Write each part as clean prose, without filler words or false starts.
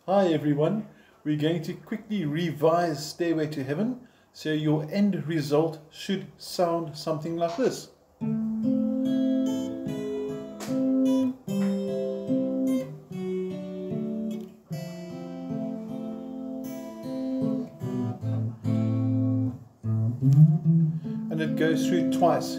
Hi everyone, we're going to quickly revise Stairway to Heaven, so your end result should sound something like this. And it goes through twice.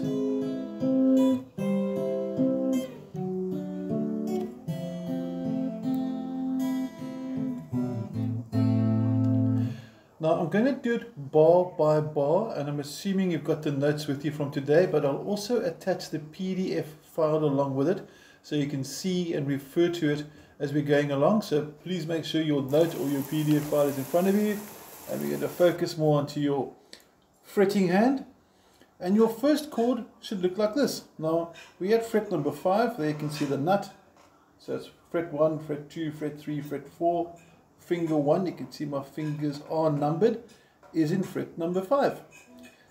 Now I'm going to do it bar by bar, and I'm assuming you've got the notes with you from today, but I'll also attach the PDF file along with it so you can see and refer to it as we're going along. So please make sure your note or your PDF file is in front of you, and we're going to focus more onto your fretting hand. And your first chord should look like this. Now we had fret number 5, there you can see the nut. So it's fret 1, fret 2, fret 3, fret 4. Finger 1, you can see my fingers are numbered, is in fret number 5.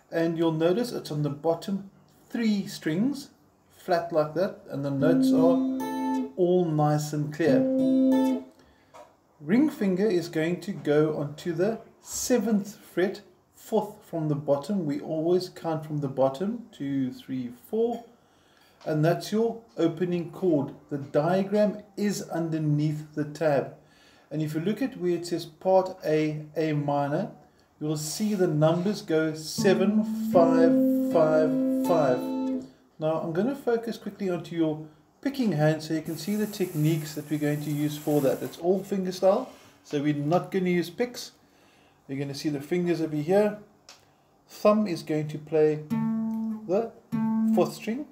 And you'll notice it's on the bottom 3 strings, flat like that, and the notes are all nice and clear. Ring finger is going to go onto the 7th fret, 4th from the bottom. We always count from the bottom, 2, 3, 4. And that's your opening chord. The diagram is underneath the tab. And if you look at where it says part A, A minor, you'll see the numbers go 7, 5, 5, 5. Now I'm going to focus quickly onto your picking hand so you can see the techniques that we're going to use for that. It's all finger style, so we're not going to use picks. You're going to see the fingers over here. Thumb is going to play the 4th string.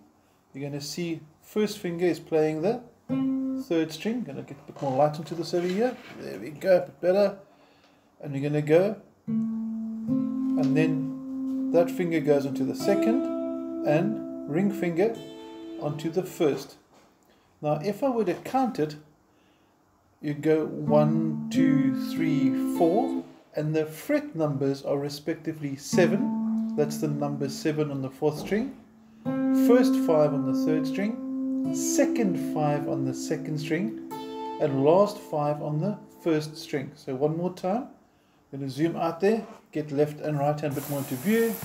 You're going to see first finger is playing the 3rd string. Going to get a bit more light into this over here. There we go, a bit better. And we're going to go, and then that finger goes onto the 2nd, and ring finger onto the 1st. Now if I were to count it, you go 1, 2, 3, 4, and the fret numbers are respectively 7. That's the number 7 on the 4th string, first 5 on the 3rd string, second 5 on the 2nd string, and last 5 on the 1st string. So one more time, I'm going to zoom out there, get left and right hand a bit more into view.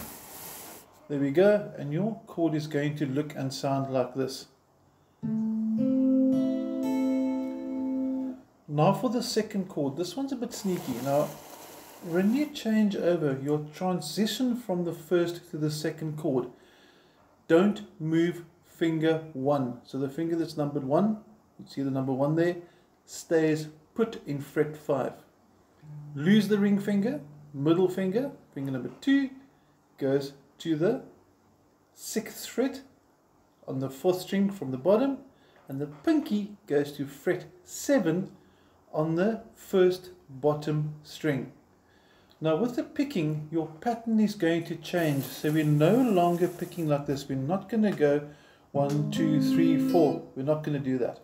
There we go, and your chord is going to look and sound like this. Now for the second chord, this one's a bit sneaky. Now when you change over your transition from the 1st to the 2nd chord, don't move finger 1. So the finger that's numbered 1, you see the number 1 there, stays put in fret 5. Lose the ring finger, middle finger, finger number 2, goes to the 6th fret on the 4th string from the bottom, and the pinky goes to fret 7 on the 1st bottom string. Now with the picking, your pattern is going to change. So we're no longer picking like this. We're not going to go 1, 2, 3, 4. We're not going to do that.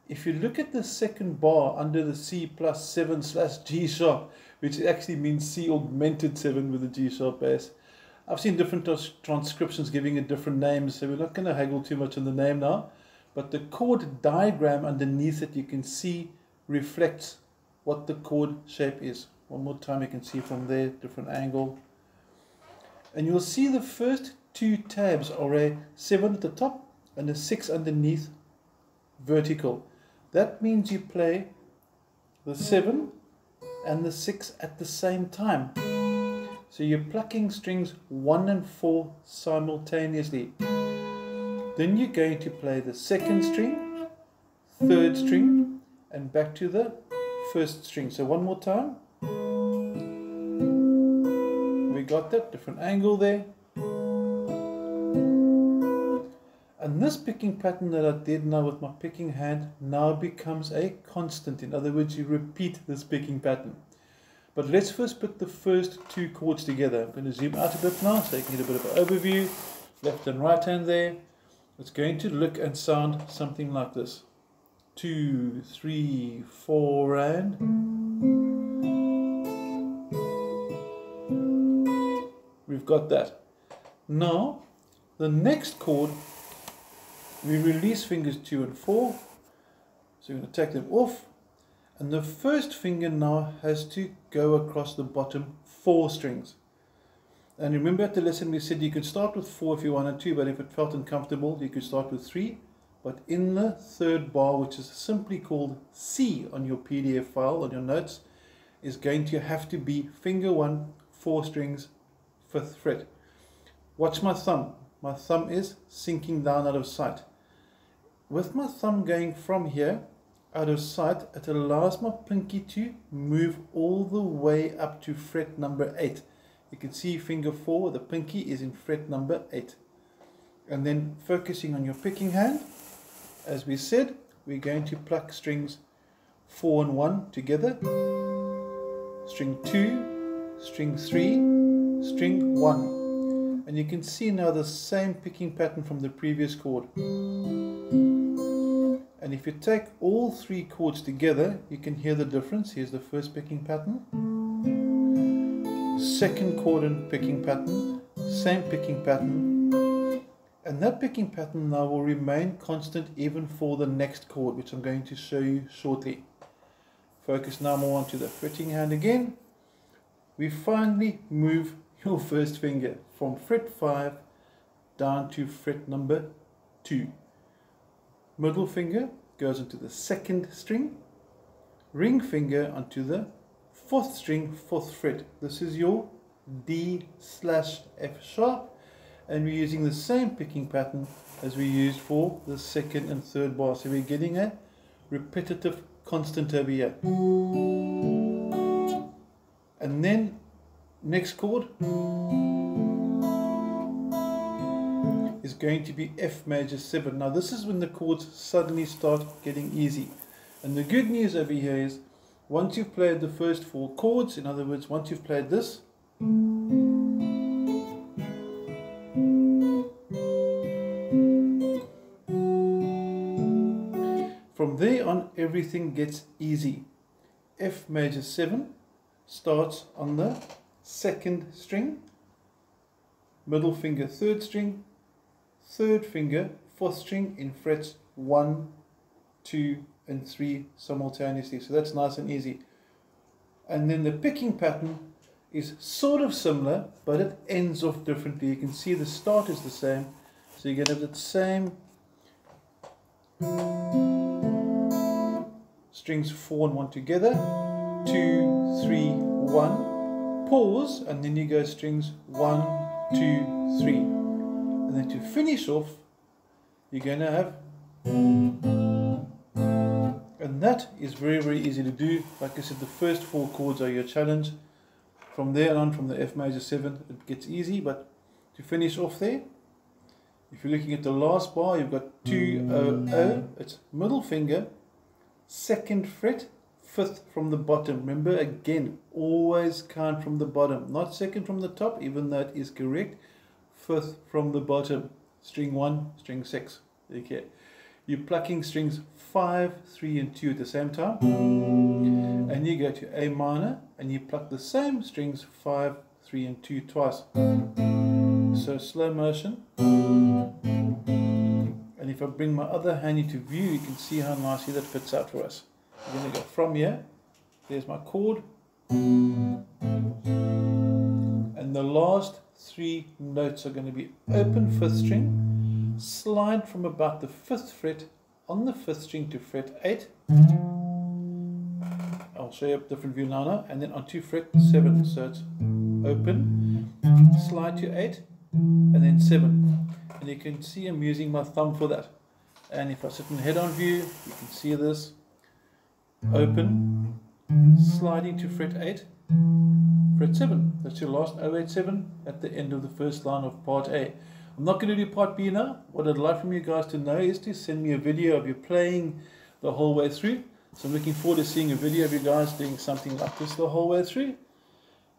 If you look at the second bar under the C plus 7 / G sharp, which actually means C augmented 7 with a G sharp bass. I've seen different transcriptions giving it different names, so we're not going to haggle too much on the name now. But the chord diagram underneath it, you can see reflects what the chord shape is. One more time, you can see from there, different angle. And you'll see the first 2 tabs are a 7 at the top and a 6 underneath, vertical. That means you play the 7 and the 6 at the same time. So you're plucking strings 1 and 4 simultaneously. Then you're going to play the 2nd string, 3rd string, and back to the 1st string. So one more time. We got that, different angle there. And this picking pattern that I did now with my picking hand now becomes a constant. In other words, you repeat this picking pattern. But let's first put the first 2 chords together. I'm going to zoom out a bit now so you can get a bit of an overview. Left and right hand there. It's going to look and sound something like this. 2, 3, 4, and we've got that. Now the next chord, we release fingers 2 and 4, so we're going to take them off, And the first finger now has to go across the bottom 4 strings. And remember at the lesson we said you could start with 4 if you wanted to, but if it felt uncomfortable you could start with 3. But in the third bar, which is simply called C on your PDF file, on your notes, is going to have to be finger 1, 4 strings, 5th fret. Watch my thumb. My thumb is sinking down out of sight. With my thumb going from here out of sight, it allows my pinky to move all the way up to fret number 8. You can see finger 4, the pinky is in fret number 8. And then focusing on your picking hand, as we said, we're going to pluck strings 4 and 1 together, string 2, string 3, string 1. And you can see now the same picking pattern from the previous chord. And if you take all 3 chords together, you can hear the difference. Here's the first picking pattern, second chord and picking pattern, same picking pattern. And that picking pattern now will remain constant even for the next chord, which I'm going to show you shortly. Focus now more onto the fretting hand again. We finally move your first finger from fret 5 down to fret number 2. Middle finger goes into the 2nd string, ring finger onto the 4th string, 4th fret. This is your D/F sharp. And we're using the same picking pattern as we used for the 2nd and 3rd bar. So we're getting a repetitive constant over here. And then next chord is going to be F major 7. Now this is when the chords suddenly start getting easy. And the good news over here is once you've played the first 4 chords, in other words, once you've played this, from there on, everything gets easy. F major 7 starts on the 2nd string, middle finger 3rd string, 3rd finger 4th string in frets 1, 2 and 3 simultaneously. So that's nice and easy. And then the picking pattern is sort of similar, but it ends off differently. You can see the start is the same. So you're going to have the same strings 4 and 1 together, 2, 3, 1, pause, and then you go strings 1, 2, 3. And then to finish off, you're going to have, and that is very, very easy to do. Like I said, the first 4 chords are your challenge. From there on, from the F major 7, it gets easy, but to finish off there, if you're looking at the last bar, you've got 2, 0, 0, it's middle finger, 2nd fret, 5th from the bottom. Remember, again, always count from the bottom, not 2nd from the top, even though it is correct. 5th from the bottom, string 1, string 6. Okay, you're plucking strings 5, 3 and 2 at the same time, and you go to A minor and you pluck the same strings 5, 3 and 2 twice. So slow motion. And if I bring my other hand into view, you can see how nicely that fits out for us. We're going to go from here, there's my chord, and the last 3 notes are going to be open 5th string, slide from about the 5th fret on the 5th string to fret 8. I'll show you a different view now, and then onto fret 7. So it's open, slide to 8, and then 7. And you can see I'm using my thumb for that. And if I sit in head-on view, you can see this. Open, sliding to fret 8, fret 7. That's your last 087 at the end of the first line of part A. I'm not going to do part B now. What I'd like from you guys to know is to send me a video of you playing the whole way through. So I'm looking forward to seeing a video of you guys doing something like this the whole way through.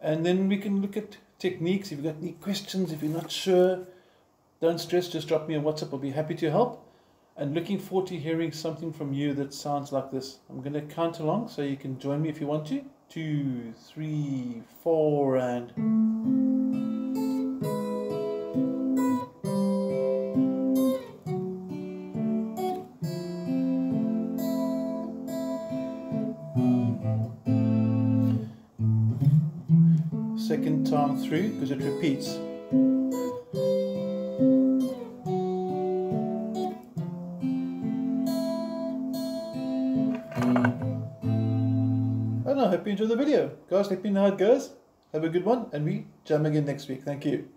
And then we can look at techniques. If you've got any questions, if you're not sure, don't stress, just drop me a WhatsApp. I'll be happy to help. And looking forward to hearing something from you that sounds like this. I'm going to count along so you can join me if you want to. 2, 3, 4, and... second time through because it repeats. And I hope you enjoyed the video. Guys, let me know how it goes. Have a good one, and we jam again next week. Thank you.